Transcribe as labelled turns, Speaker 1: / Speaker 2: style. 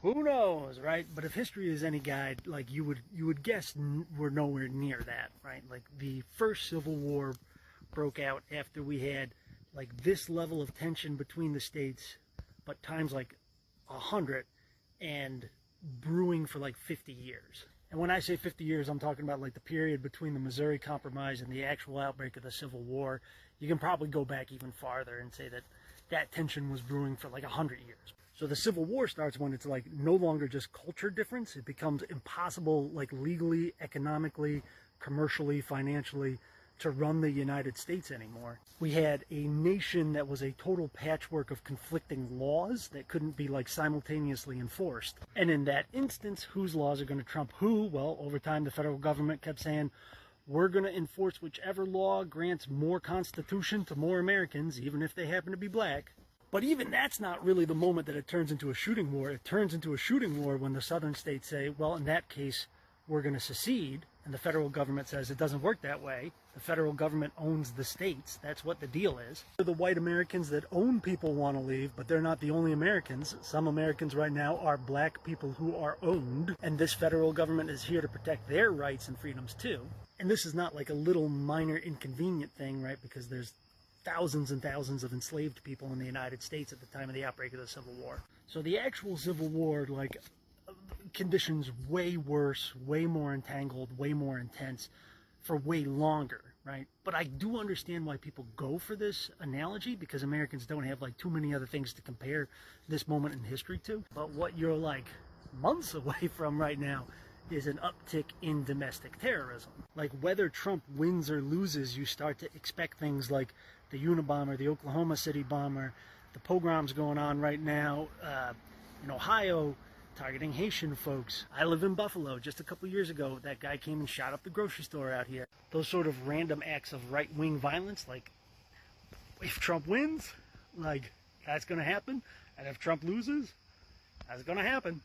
Speaker 1: Who knows, right? But if history is any guide, like you would guess we're nowhere near that, right? Like the first Civil War broke out after we had like this level of tension between the states, but times like 100 and brewing for like 50 years. And when I say 50 years, I'm talking about like the period between the Missouri Compromise and the actual outbreak of the Civil War. You can probably go back even farther and say that that tension was brewing for like 100 years. So the Civil War starts when it's like no longer just culture difference. It becomes impossible, like legally, economically, commercially, financially, to run the United States anymore. We had a nation that was a total patchwork of conflicting laws that couldn't be like simultaneously enforced. And in that instance, whose laws are going to trump who? Well, over time, the federal government kept saying, we're going to enforce whichever law grants more constitution to more Americans, even if they happen to be black. But even that's not really the moment that it turns into a shooting war. It turns into a shooting war when the southern states say, well, in that case, we're going to secede. And the federal government says it doesn't work that way. The federal government owns the states. That's what the deal is. The white Americans that own people want to leave, but they're not the only Americans. Some Americans right now are black people who are owned. And this federal government is here to protect their rights and freedoms too. And this is not like a little minor inconvenient thing, right? Because there's thousands and thousands of enslaved people in the United States at the time of the outbreak of the Civil War. So the actual Civil War, like, conditions way worse, way more entangled, way more intense for way longer, right? But I do understand why people go for this analogy, because Americans don't have like too many other things to compare this moment in history to. But what you're like months away from right now is an uptick in domestic terrorism. Like whether Trump wins or loses, you start to expect things like the Unabomber, the Oklahoma City bomber, the pogroms going on right now in Ohio, targeting Haitian folks. I live in Buffalo. Just a couple years ago, that guy came and shot up the grocery store out here. Those sort of random acts of right-wing violence, like if Trump wins, like that's going to happen. And if Trump loses, that's going to happen.